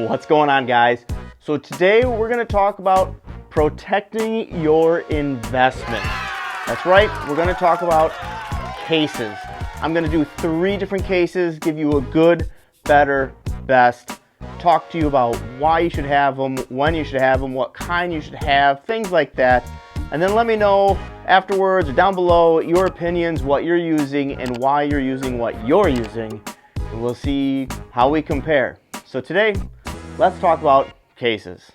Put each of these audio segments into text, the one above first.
What's going on, guys? So today we're going to talk about protecting your investment. That's right, we're going to talk about cases. I'm going to do 3 different cases, give you a good, better, best, talk to you about why you should have them, when you should have them, what kind you should have, things like that. And then let me know afterwards or down below your opinions, what you're using and why you're using what you're using. And we'll see how we compare. So today, let's talk about cases.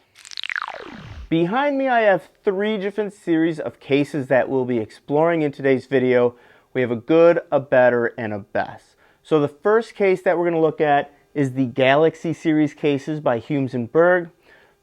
Behind me I have 3 different series of cases that we'll be exploring in today's video. We have a good, a better, and a best. So the first case that we're going to look at is the Galaxy series cases by Humes and Berg.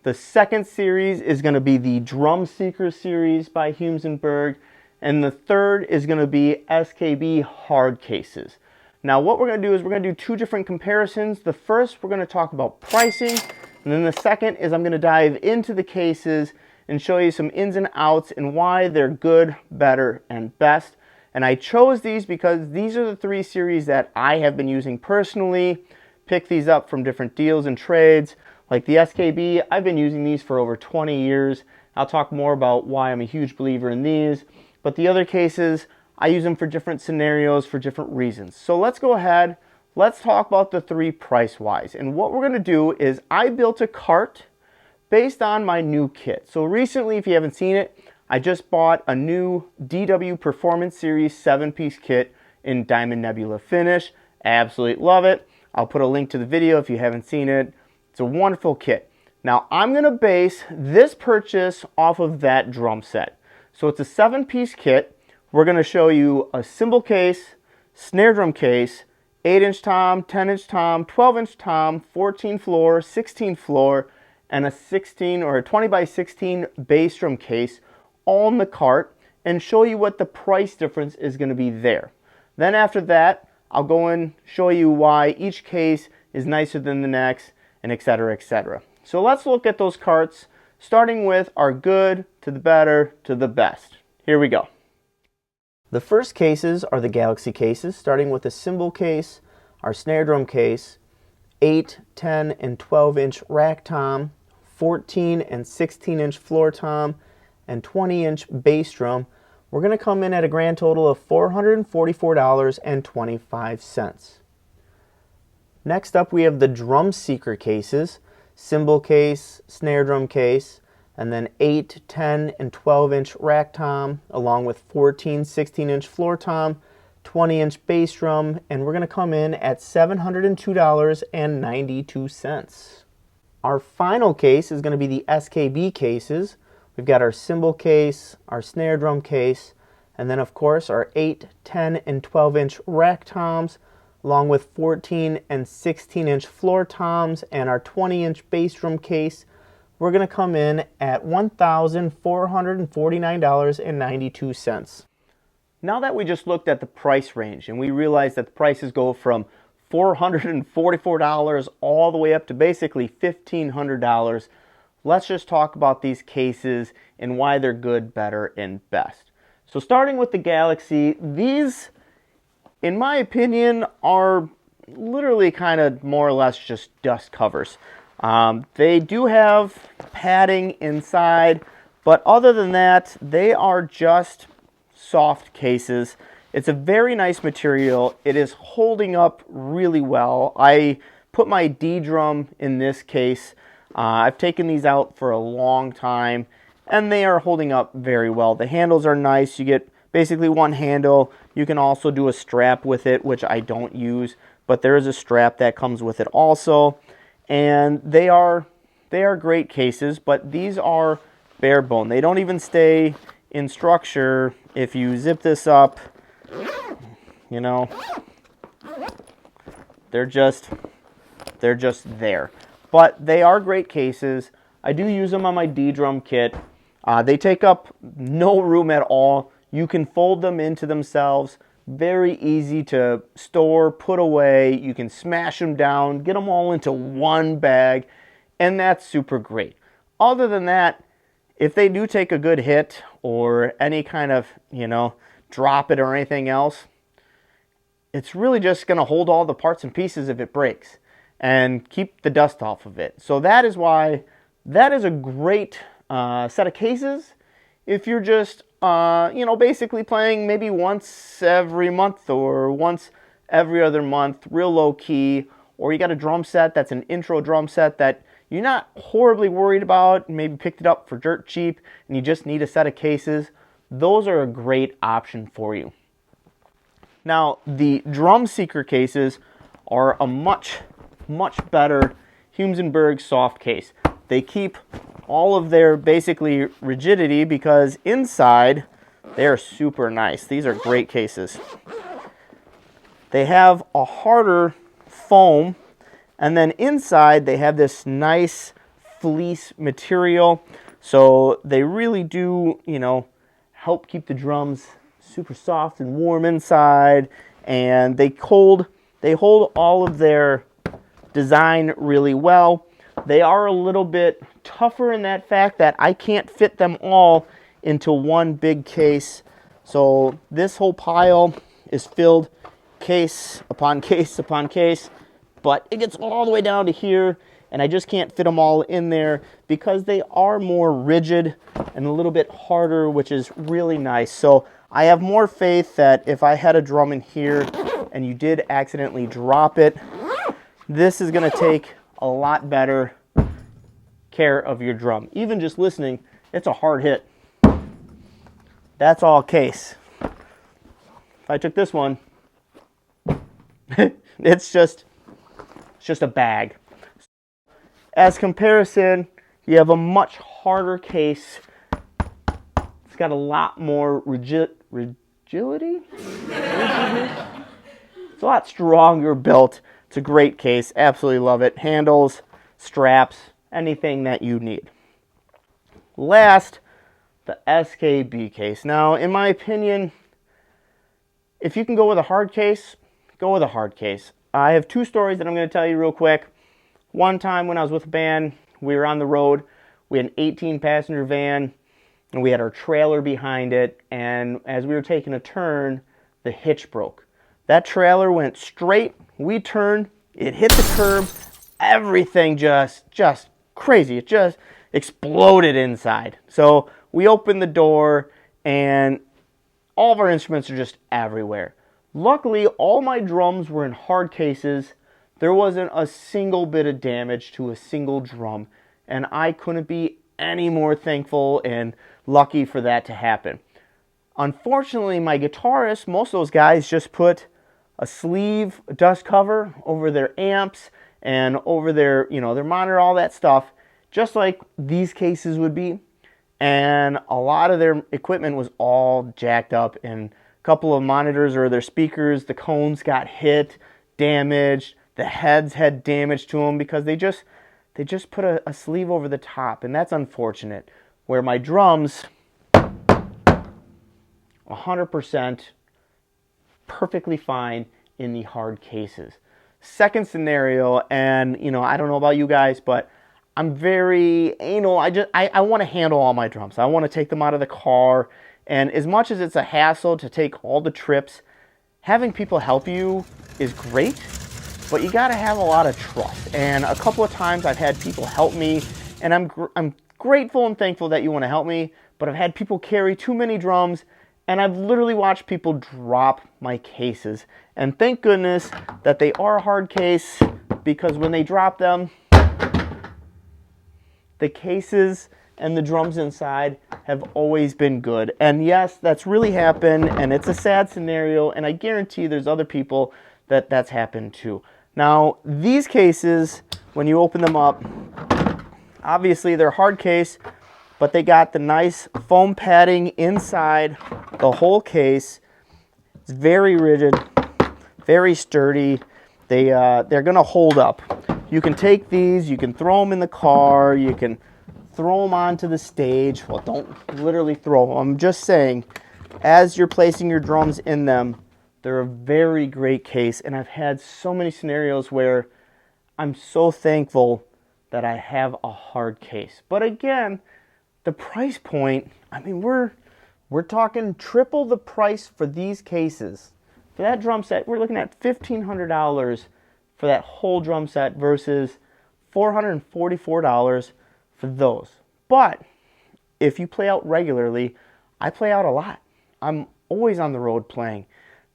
The second series is going to be the Drum Seeker series by Humes and Berg. And the third is going to be SKB Hard Cases. Now what we're going to do is we're going to do 2 different comparisons. The first, we're going to talk about pricing. And then the second is I'm going to dive into the cases and show you some ins and outs and why they're good, better, and best. And I chose these because these are the 3 series that I have been using personally. Pick these up from different deals and trades. Like the SKB, I've been using these for over 20 years. I'll talk more about why I'm a huge believer in these. But the other cases, I use them for different scenarios, for different reasons. So let's go ahead. Let's talk about the 3 price-wise. And what we're going to do is I built a cart based on my new kit. So recently, if you haven't seen it, I just bought a new DW Performance Series 7-piece kit in Diamond Nebula finish. Absolutely love it. I'll put a link to the video if you haven't seen it. It's a wonderful kit. Now I'm going to base this purchase off of that drum set. So it's a 7-piece kit. We're going to show you a cymbal case, snare drum case, 8-inch tom, 10-inch tom, 12-inch tom, 14 floor, 16 floor, and a 16 or a 20 by 16 bass drum case all in the cart and show you what the price difference is going to be there. Then after that, I'll go and show you why each case is nicer than the next, and etc., etc. So let's look at those carts, starting with our good to the better to the best. Here we go. The first cases are the Galaxy cases, starting with the cymbal case, our snare drum case, 8, 10, and 12-inch rack tom, 14 and 16-inch floor tom, and 20-inch bass drum. We're going to come in at a grand total of $444.25. Next up, we have the Drum Seeker cases, cymbal case, snare drum case, and then 8, 10, and 12-inch rack tom, along with 14, 16-inch floor tom, 20-inch bass drum, and we're going to come in at $702.92. Our final case is going to be the SKB cases. We've got our cymbal case, our snare drum case, and then of course our 8, 10, and 12-inch rack toms, along with 14 and 16-inch floor toms and our 20-inch bass drum case. We're going to come in at $1,449.92. Now that we just looked at the price range and we realized that the prices go from $444 all the way up to basically $1,500, let's just talk about these cases and why they're good, better, and best. So starting with the Galaxy, these, in my opinion, are literally kind of more or less just dust covers. They do have padding inside, but other than that, they are just soft cases. It's a very nice material. It is holding up really well. I put my D drum in this case. I've taken these out for a long time, and they are holding up very well. The handles are nice. You get basically one handle. You can also do a strap with it, which I don't use, but there is a strap that comes with it also. And they are great cases, but these are bare bone. They don't even stay in structure. If you zip this up, you know, they're just there. But they are great cases. I do use them on my D-drum kit. They take up no room at all. You can fold them into themselves. Very easy to store, put away. You can smash them down, get them all into one bag, and that's super great. Other than that, if they do take a good hit or any kind of, drop it or anything else, it's really just going to hold all the parts and pieces if it breaks. and keep the dust off of it. So that is why that is a great set of cases if you're just basically playing maybe once every month or once every other month, real low key, or you got a drum set that's an intro drum set that you're not horribly worried about, maybe picked it up for dirt cheap and you just need a set of cases. Those are a great option for you. Now, the Drum Seeker cases are a much better Humes and Berg soft case. They keep all of their basically rigidity because inside they're super nice. These are great cases. They have a harder foam, and then inside they have this nice fleece material. So they really do, help keep the drums super soft and warm inside, and they hold all of their design really well. They are a little bit tougher in that fact that I can't fit them all into one big case. So this whole pile is filled case upon case upon case, but it gets all the way down to here, and I just can't fit them all in there because they are more rigid and a little bit harder, which is really nice. So I have more faith that if I had a drum in here and you did accidentally drop it, this is going to take a lot better care of your drum. Even just listening, it's a hard hit. That's all case. If I took this one, it's just a bag. As comparison, you have a much harder case. It's got a lot more rigidity. It's a lot stronger built. It's a great case. Absolutely love it. Handles, straps, anything that you need. Last, the SKB case. Now, in my opinion, if you can go with a hard case, go with a hard case. I have two stories that I'm going to tell you real quick. One time when I was with a band, we were on the road. We had an 18-passenger van, and we had our trailer behind it. And as we were taking a turn, the hitch broke. That trailer went straight. We turned. It hit the curb. Everything just crazy. It just exploded inside. So we opened the door, and all of our instruments are just everywhere. Luckily, all my drums were in hard cases. There wasn't a single bit of damage to a single drum, and I couldn't be any more thankful and lucky for that to happen. Unfortunately, my guitarists, most of those guys just put a sleeve, a dust cover over their amps and over their, their monitor, all that stuff, just like these cases would be. And a lot of their equipment was all jacked up, and a couple of monitors or their speakers, the cones got hit, damaged. The heads had damage to them because they just put a sleeve over the top, and that's unfortunate. Where my drums, 100% perfectly fine in the hard cases. Second scenario, and I don't know about you guys, but I'm very anal. I want to handle all my drums. I want to take them out of the car, and as much as it's a hassle to take all the trips, having people help you is great. But you got to have a lot of trust. And a couple of times I've had people help me, and I'm grateful and thankful that you want to help me, but I've had people carry too many drums, and I've literally watched people drop my cases. And thank goodness that they are a hard case, because when they drop them, the cases and the drums inside have always been good. And yes, that's really happened, and it's a sad scenario, and I guarantee there's other people that's happened too. Now, these cases, when you open them up, obviously they're hard case, but they got the nice foam padding inside the whole case. It's very rigid, very sturdy. They're going to hold up. You can take these, you can throw them in the car, you can throw them onto the stage. Well, don't literally throw them. I'm just saying, as you're placing your drums in them, they're a very great case, and I've had so many scenarios where I'm so thankful that I have a hard case. But again, the price point, I mean, we're talking triple the price for these cases. For that drum set, we're looking at $1,500 for that whole drum set versus $444 for those. But if you play out regularly, I play out a lot. I'm always on the road playing.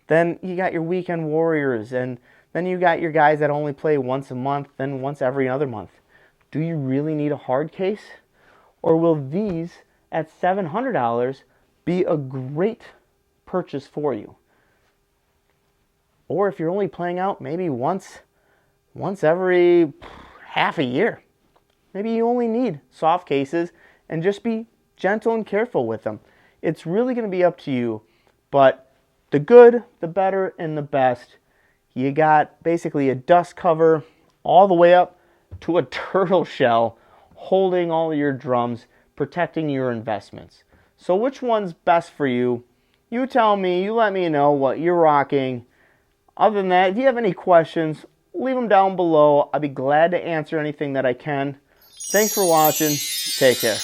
Then you got your weekend warriors, and then you got your guys that only play once a month, then once every other month. Do you really need a hard case? Or will these at $700 be a great purchase for you? Or if you're only playing out maybe once every half a year, maybe you only need soft cases and just be gentle and careful with them. It's really going to be up to you, but the good, the better, and the best, you got basically a dust cover all the way up to a turtle shell holding all your drums, protecting your investments. So which one's best for you? You tell me, you let me know what you're rocking. Other than that, if you have any questions, leave them down below. I'll be glad to answer anything that I can. Thanks for watching. Take care.